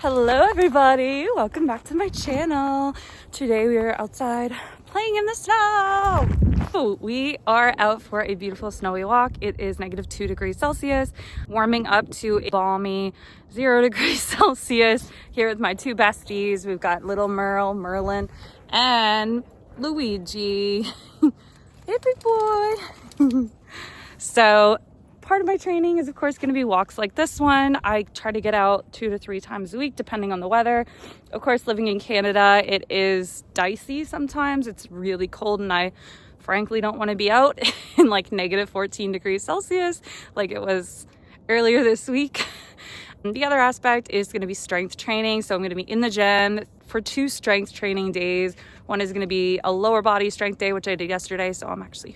Hello everybody, welcome back to my channel. Today we are outside playing in the snow. So we are out for a beautiful snowy walk. It is -2 degrees Celsius, warming up to a balmy 0 degrees Celsius here with my two besties. We've got little Merlin, and Luigi. Hey big boy. So part of my training is of course going to be walks like this one. I try to get out 2 to 3 times a week depending on the weather. Of course, living in Canada, it is dicey sometimes. It's really cold and I frankly don't want to be out in like -14 degrees Celsius like it was earlier this week. And the other aspect is going to be strength training. So I'm going to be in the gym for 2 strength training days. One is going to be a lower body strength day, which I did yesterday, so I'm actually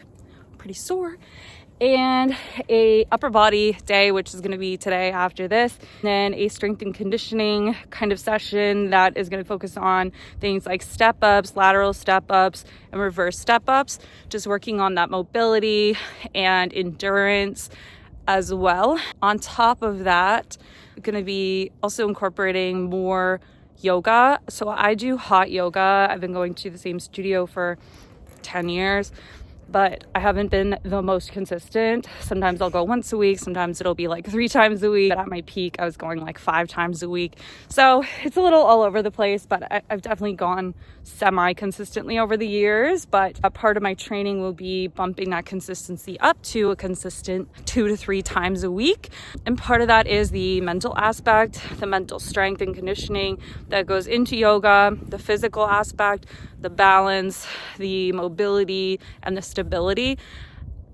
pretty sore, and a upper body day, which is going to be today after this. Then a strength and conditioning kind of session that is going to focus on things like step ups, lateral step ups, and reverse step ups, just working on that mobility and endurance as well. On top of that, I'm going to be also incorporating more yoga. So I do hot yoga. I've been going to the same studio for 10 years. But I haven't been the most consistent. Sometimes I'll go once a week. Sometimes it'll be like 3 times a week. But at my peak, I was going like 5 times a week. So it's a little all over the place, but I've definitely gone semi-consistently over the years. But a part of my training will be bumping that consistency up to a consistent 2 to 3 times a week. And part of that is the mental aspect, the mental strength and conditioning that goes into yoga, the physical aspect, the balance, the mobility, and the stability,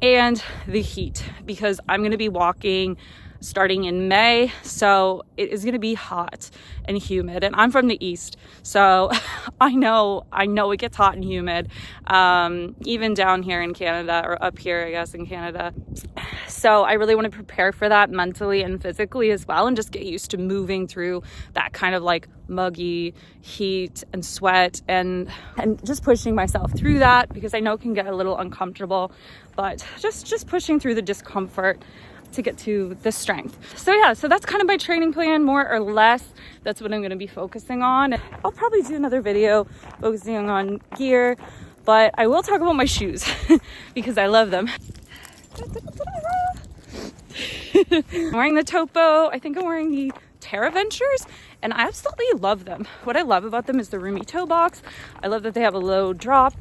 and the heat, because I'm going to be walking starting in May, so it is going to be hot and humid, and I'm from the east, so I know it gets hot and humid, even down here in Canada, or up here I guess in Canada. So I really want to prepare for that mentally and physically as well, and just get used to moving through that kind of like muggy heat and sweat, and just pushing myself through that, because I know it can get a little uncomfortable, but just pushing through the discomfort to get to the strength. So yeah, so that's kind of my training plan, more or less. That's what I'm going to be focusing on. I'll probably do another video focusing on gear, but I will talk about my shoes because I love them. I'm wearing the Topo. I think I'm wearing the Terra Ventures, and I absolutely love them. What I love about them is the roomy toe box. I love that they have a low drop.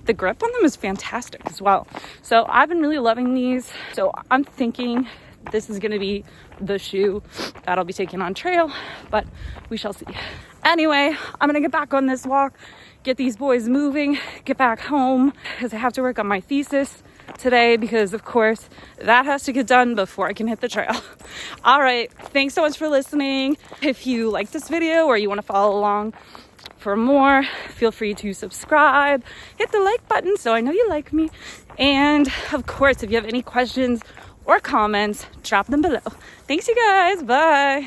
The grip on them is fantastic as well. So I've been really loving these. So I'm thinking this is going to be the shoe that I'll be taking on trail, but we shall see. Anyway, I'm going to get back on this walk, get these boys moving, get back home, because I have to work on my thesis today, because of course that has to get done before I can hit the trail. All right, thanks so much for listening. If you like this video or you want to follow along for more, feel free to subscribe, hit the like button so I know you like me, and of course if you have any questions or comments, drop them below. Thanks you guys, bye.